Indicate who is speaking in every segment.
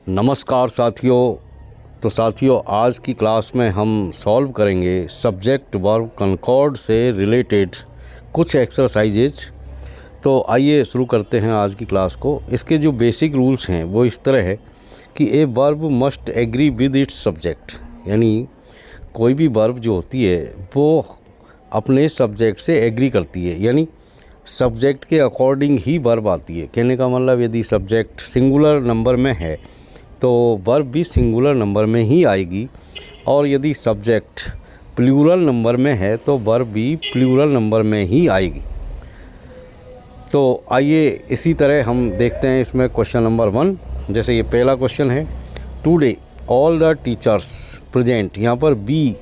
Speaker 1: नमस्कार साथियों, आज की क्लास में हम सॉल्व करेंगे सब्जेक्ट वर्ब कंकॉर्ड से रिलेटेड कुछ एक्सरसाइजेज। तो आइए शुरू करते हैं आज की क्लास को। इसके जो बेसिक रूल्स हैं वो इस तरह है कि a verb must agree with its subject, यानी कोई भी वर्ब जो होती है वो अपने सब्जेक्ट से एग्री करती है, यानी सब्जेक्ट के अकॉर्डिंग ही वर्ब आती है। कहने का मतलब यदि सब्जेक्ट सिंगुलर नंबर में है तो वर्ब भी सिंगुलर नंबर में ही आएगी, और यदि सब्जेक्ट प्लूरल नंबर में है तो वर्ब भी प्लूरल नंबर में ही आएगी। तो आइए इसी तरह हम देखते हैं इसमें क्वेश्चन नंबर 1। जैसे ये पहला क्वेश्चन है, today all the teachers present. यहाँ पर बी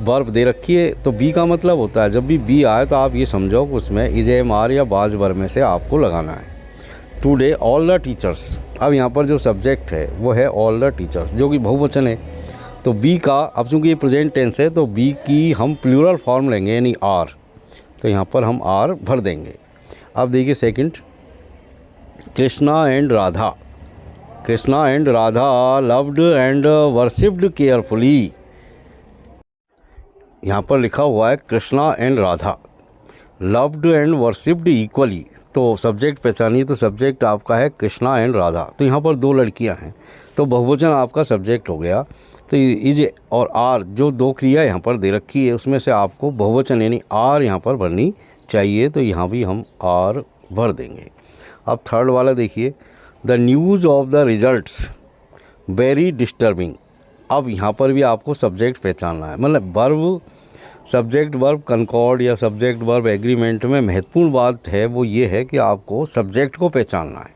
Speaker 1: वर्ब दे रखी है, तो बी का मतलब होता है जब भी बी आए तो आप ये समझो कि उसमें इज एम आर या बाज वर्ब में से आपको लगाना है। टुडे ऑल द टीचर्स, अब यहाँ पर जो सब्जेक्ट है वो है ऑल द टीचर्स, जो कि बहुवचन है। तो बी का, अब चूँकि ये प्रेजेंट टेंस है तो बी की हम प्लूरल फॉर्म लेंगे, यानी आर। तो यहाँ पर हम आर भर देंगे। अब देखिए second, Krishna and Radha. Krishna and Radha loved and worshipped carefully. यहाँ पर लिखा हुआ है Krishna and Radha loved and worshipped equally. तो सब्जेक्ट पहचानिए, तो सब्जेक्ट आपका है कृष्णा एंड राधा। तो यहाँ पर दो लड़कियाँ हैं तो बहुवचन आपका सब्जेक्ट हो गया। तो इज और आर, जो दो क्रिया यहाँ पर दे रखी है उसमें से आपको बहुवचन यानी आर यहाँ पर भरनी चाहिए, तो यहाँ भी हम आर भर देंगे। अब थर्ड वाला देखिए, the news of the results very disturbing. अब यहाँ पर भी आपको सब्जेक्ट पहचानना है, मतलब वर्ब सब्जेक्ट वर्ब कंकॉर्ड या सब्जेक्ट वर्ब एग्रीमेंट में महत्वपूर्ण बात है वो ये है कि आपको सब्जेक्ट को पहचानना है।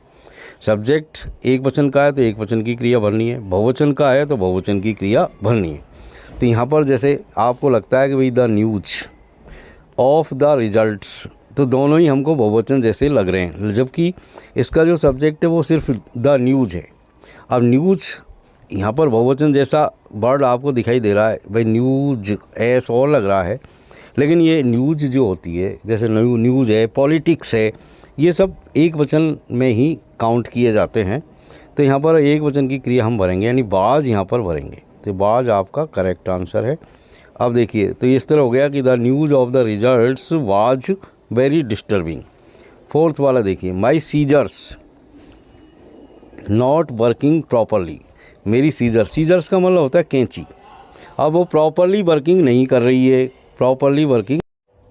Speaker 1: सब्जेक्ट एक वचन का है तो एक वचन की क्रिया भरनी है, बहुवचन का है तो बहुवचन की क्रिया भरनी है। तो यहाँ पर जैसे आपको लगता है कि भाई the news of the results, तो दोनों ही हमको बहुवचन जैसे लग रहे हैं, जबकि इसका जो सब्जेक्ट है वो सिर्फ द न्यूज़ है। अब न्यूज़ यहाँ पर बहुवचन जैसा वर्ड आपको दिखाई दे रहा है, भाई न्यूज ऐस और लग रहा है, लेकिन ये न्यूज जो होती है जैसे न्यूज़ है, पॉलिटिक्स है, ये सब एक वचन में ही काउंट किए जाते हैं। तो यहाँ पर एक वचन की क्रिया हम भरेंगे, यानी बाज यहाँ पर भरेंगे। तो बाज आपका करेक्ट आंसर है। अब देखिए, तो इस तरह हो गया कि the news of the results was very disturbing. Fourth वाला देखिए, माई सीजर्स नॉट वर्किंग प्रॉपरली। मेरी सीजर्स का मतलब होता है कैंची। अब वो प्रॉपरली वर्किंग नहीं कर रही है, प्रॉपरली वर्किंग,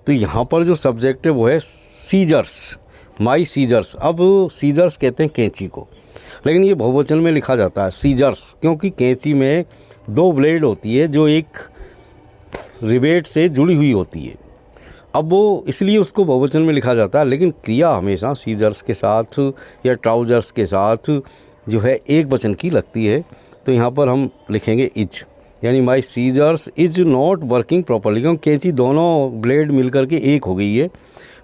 Speaker 1: तो यहाँ पर जो सब्जेक्ट है वो है सीजर्स, माई सीजर्स। अब सीजर्स कहते हैं कैंची को, लेकिन ये बहुवचन में लिखा जाता है सीजर्स, क्योंकि कैंची में दो ब्लेड होती है जो एक रिवेट से जुड़ी हुई होती है। अब वो इसलिए उसको बहुवचन में लिखा जाता है, लेकिन क्रिया हमेशा सीजर्स के साथ या ट्राउजर्स के साथ जो है एक वचन की लगती है। तो यहाँ पर हम लिखेंगे इज, यानी my scissors is not working properly, क्योंकि कैंची दोनों ब्लेड मिल करके एक हो गई है,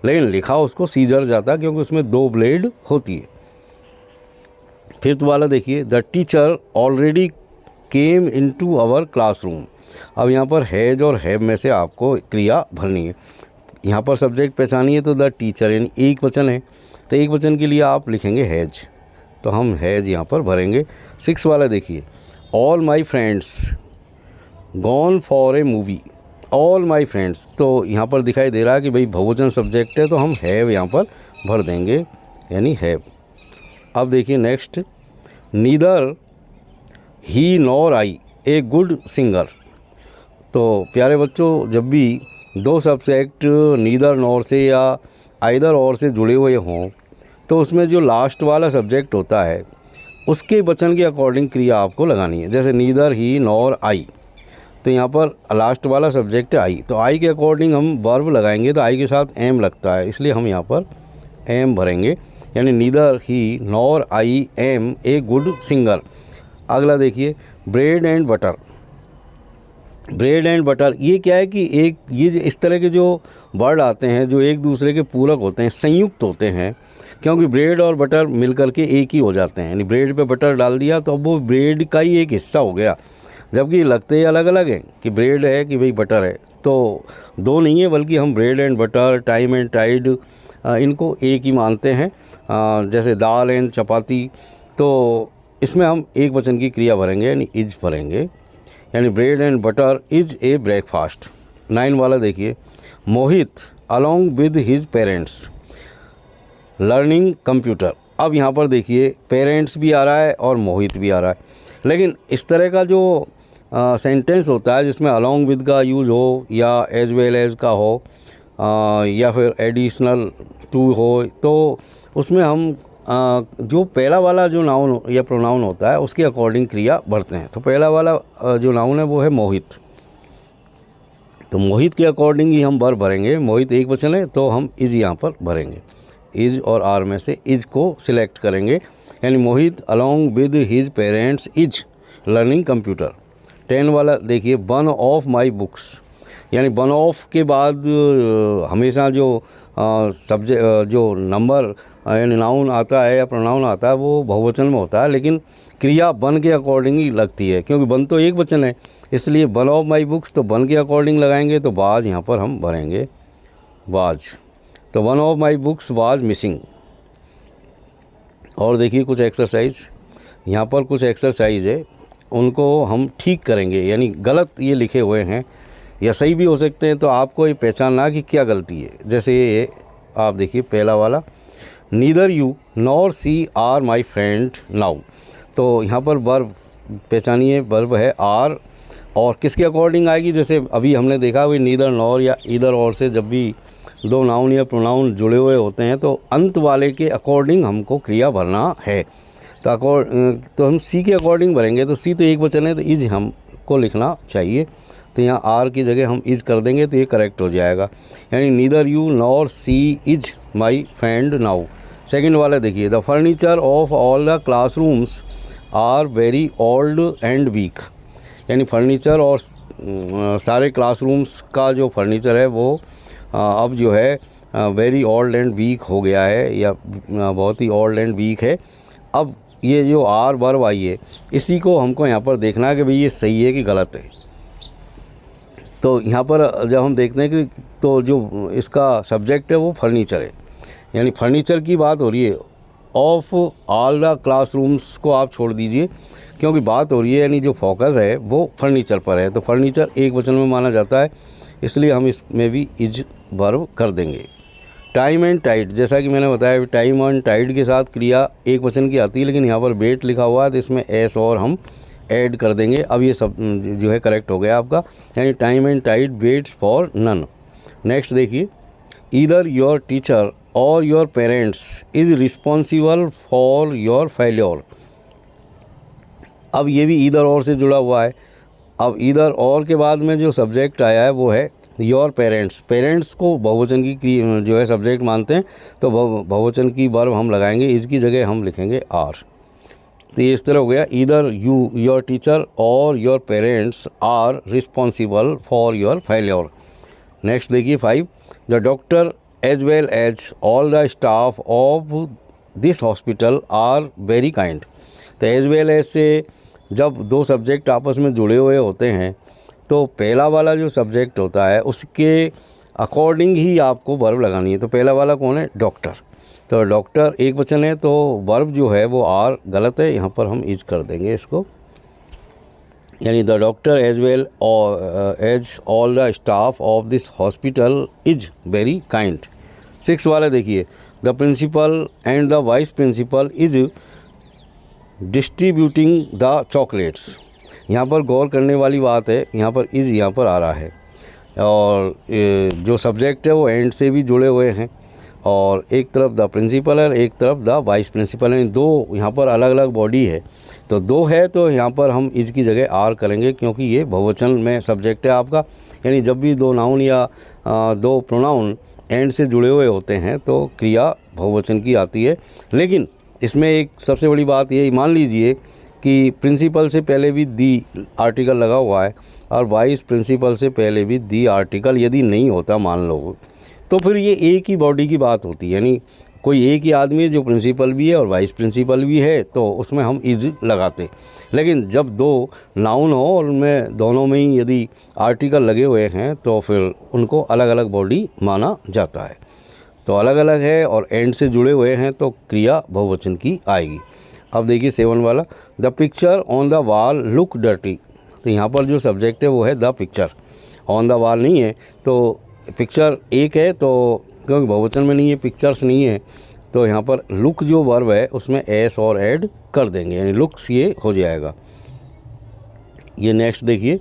Speaker 1: लेकिन लिखा उसको सीजर जाता है क्योंकि उसमें दो ब्लेड होती है। फिफ्थ वाला देखिए, the teacher already came into our classroom. अब यहाँ पर हैज और हैव में से आपको क्रिया भरनी है। यहाँ पर सब्जेक्ट पहचानिए, तो द टीचर यानी एक वचन है, तो एक वचन के लिए आप लिखेंगे हैज, तो हम हैज यहाँ पर भरेंगे। सिक्स वाला देखिए, all my friends gone for a movie. All my friends, तो यहाँ पर दिखाई दे रहा है कि भाई बहुवचन सब्जेक्ट है, तो हम हैव यहाँ पर भर देंगे, यानी हैव। अब देखिए next, neither he nor I A good singer. तो प्यारे बच्चों, जब भी दो सब्जेक्ट नीदर नॉर से या आइदर और से जुड़े हुए हों तो उसमें जो लास्ट वाला सब्जेक्ट होता है उसके वचन के अकॉर्डिंग क्रिया आपको लगानी है। जैसे नीदर ही नॉर आई, तो यहाँ पर लास्ट वाला सब्जेक्ट है आई, तो आई के अकॉर्डिंग हम वर्ब लगाएंगे, तो आई के साथ एम लगता है, इसलिए हम यहाँ पर एम भरेंगे, यानी neither he nor I am a good singer. अगला देखिए, bread and butter. Bread and butter, ये क्या है कि एक ये इस तरह के जो वर्ड आते हैं जो एक दूसरे के पूरक होते हैं, संयुक्त होते हैं, क्योंकि ब्रेड और बटर मिल करके एक ही हो जाते हैं, यानी ब्रेड पे बटर डाल दिया तो अब वो ब्रेड का ही एक हिस्सा हो गया, जबकि लगते ही अलग अलग हैं कि ब्रेड है कि भाई बटर है। तो दो नहीं है, बल्कि हम bread and butter, time and tide, इनको एक ही मानते हैं। जैसे दाल एंड चपाती, तो इसमें हम एक वचन की क्रिया भरेंगे यानी इज भरेंगे, यानी bread and butter is a breakfast. 9 वाला देखिए, Mohit along with his parents learning computer. अब यहाँ पर देखिए पेरेंट्स भी आ रहा है और मोहित भी आ रहा है, लेकिन इस तरह का जो सेंटेंस होता है जिसमें अलॉन्ग विद का यूज़ हो या एज वेल एज का हो या फिर एडिशनल टू हो, तो उसमें हम जो पहला वाला जो नाउन या प्रोनाउन होता है उसके अकॉर्डिंग क्रिया भरते हैं। तो पहला वाला जो नाउन है वो है मोहित, तो मोहित के अकॉर्डिंग ही हम वर्ब भरेंगे। मोहित एक वचन है तो हम इज यहाँ पर भरेंगे, इज और आर में से इज को सिलेक्ट करेंगे, यानी Mohit along with his parents is learning computer. 10 वाला देखिए, वन ऑफ माई बुक्स, यानी वन ऑफ के बाद हमेशा जो सब्जेक्ट जो नंबर यानी नाउन आता है या प्रोनाउन आता है वो बहुवचन में होता है, लेकिन क्रिया वन के अकॉर्डिंग ही लगती है, क्योंकि वन तो एक वचन है, इसलिए वन ऑफ माई बुक्स तो वन के अकॉर्डिंग लगाएंगे। तो वाज यहाँ पर हम भरेंगे वाज, तो one of my books was missing. और देखिए कुछ एक्सरसाइज, यहाँ पर कुछ एक्सरसाइज है उनको हम ठीक करेंगे, यानी गलत ये लिखे हुए हैं या सही भी हो सकते हैं, तो आपको ये पहचानना कि क्या गलती है। जैसे ये आप देखिए पहला वाला, neither you nor she are my friend now, तो यहाँ पर वर्ब पहचानिए, वर्ब है आर और किसके अकॉर्डिंग आएगी। जैसे अभी हमने देखा हुई नीदर नॉर या ईदर और से जब भी दो नाउन या प्रोनाउन जुड़े हुए होते हैं तो अंत वाले के अकॉर्डिंग हमको क्रिया भरना है। तो हम सी के अकॉर्डिंग भरेंगे, तो सी तो एक वचन है तो इज हमको लिखना चाहिए, तो यहाँ आर की जगह हम इज कर देंगे तो ये करेक्ट हो जाएगा, यानी neither you nor she is my friend now. Second वाला देखिए, the furniture of all the classrooms are very old and weak, यानी फर्नीचर और सारे क्लासरूम्स का जो फर्नीचर है वो अब जो है वेरी ओल्ड एंड वीक हो गया है या बहुत ही ओल्ड एंड वीक है। अब ये जो आर वर्ब आई है इसी को हमको यहाँ पर देखना है कि भाई ये सही है कि गलत है। तो यहाँ पर जब हम देखते हैं कि तो जो इसका सब्जेक्ट है वो फर्नीचर है, यानी फर्नीचर की बात हो रही है। ऑफ ऑल द क्लासरूम्स को आप छोड़ दीजिए क्योंकि बात हो रही है यानी जो फोकस है वो फर्नीचर पर है, तो फर्नीचर एक वचन में माना जाता है, इसलिए हम इसमें भी इज वर्ब कर देंगे। टाइम एंड टाइड, जैसा कि मैंने बताया टाइम एंड टाइड के साथ क्रिया एक वचन की आती है, लेकिन यहाँ पर वेट लिखा हुआ है तो इसमें एस और हम ऐड कर देंगे। अब ये सब जो है करेक्ट हो गया आपका, यानी time and tide waits for none. Next देखिए, ईदर योर टीचर और your parents is responsible for your failure. अब ये भी ईदर और से जुड़ा हुआ है। अब ईदर और के बाद में जो सब्जेक्ट आया है वो है योर पेरेंट्स। पेरेंट्स को बहुवचन की जो है सब्जेक्ट मानते हैं, तो बहुवचन की वर्ब हम लगाएंगे, इसकी जगह हम लिखेंगे आर। तो ये इस तरह हो गया, ईदर यू योर टीचर और your parents are responsible for your failure. Next देखिए 5, the doctor as well as all the staff of this hospital are very kind. तो एज वेल एज से जब दो सब्जेक्ट आपस में जुड़े हुए होते हैं तो पहला वाला जो सब्जेक्ट होता है उसके अकॉर्डिंग ही आपको वर्ब लगानी है। तो पहला वाला कौन है, डॉक्टर, तो डॉक्टर एक वचन है तो वर्ब जो है वो आर गलत है, यहाँ पर हम इज कर देंगे इसको, यानी the doctor as well as all the staff of this hospital is very kind. 6 वाला देखिए, the principal and the vice principal is distributing the chocolates. यहाँ पर गौर करने वाली बात है, यहाँ पर इज़ यहाँ पर आ रहा है और जो सब्जेक्ट है वो एंड से भी जुड़े हुए हैं, और एक तरफ द प्रिंसिपल है एक तरफ द वाइस प्रिंसिपल है, दो यहाँ पर अलग अलग बॉडी है, तो दो है तो यहाँ पर हम इज़ की जगह आर करेंगे क्योंकि ये बहुवचन में सब्जेक्ट है आपका। यानी जब भी दो नाउन या दो प्रोनाउन एंड से जुड़े हुए होते हैं तो क्रिया बहुवचन की आती है। लेकिन इसमें एक सबसे बड़ी बात ये, मान लीजिए कि प्रिंसिपल से पहले भी दी आर्टिकल लगा हुआ है और वाइस प्रिंसिपल से पहले भी दी आर्टिकल यदि नहीं होता मान लो, तो फिर ये एक ही बॉडी की बात होती है, यानी कोई एक ही आदमी है जो प्रिंसिपल भी है और वाइस प्रिंसिपल भी है, तो उसमें हम इज लगाते। लेकिन जब दो नाउन हो और उनमें दोनों में ही यदि आर्टिकल लगे हुए हैं तो फिर उनको अलग अलग बॉडी माना जाता है। तो अलग अलग है और एंड से जुड़े हुए हैं तो क्रिया बहुवचन की आएगी। अब देखिए 7 वाला, the picture on the wall look dirty. तो यहाँ पर जो सब्जेक्ट है वो है the picture, on the wall नहीं है। तो पिक्चर एक है, तो क्योंकि बहुवचन में नहीं है, पिक्चर्स नहीं है, तो यहाँ पर लुक जो वर्ब है उसमें एस और ऐड कर देंगे, यानी लुक्स ये हो जाएगा। ये नेक्स्ट देखिए,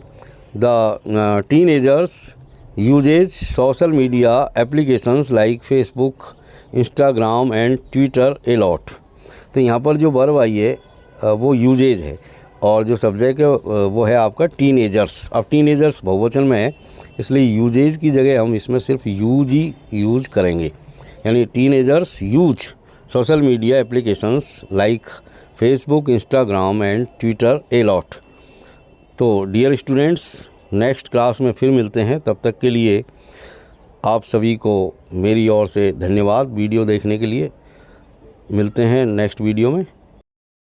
Speaker 1: the teenagers uses social media applications like Facebook, Instagram and Twitter a lot. तो यहाँ पर जो वर्ब आई है वो यूजेज है, और जो सब्जेक्ट है वो है आपका टीनेजर्स। अब टीनेजर्स बहुवचन में है, इसलिए यूजेज की जगह हम इसमें सिर्फ यूज ही यूज करेंगे, यानी teenagers use social media applications like Facebook, Instagram and Twitter a lot. तो डियर स्टूडेंट्स, नेक्स्ट क्लास में फिर मिलते हैं। तब तक के लिए आप सभी को मेरी ओर से धन्यवाद वीडियो देखने के लिए। मिलते हैं नेक्स्ट वीडियो में।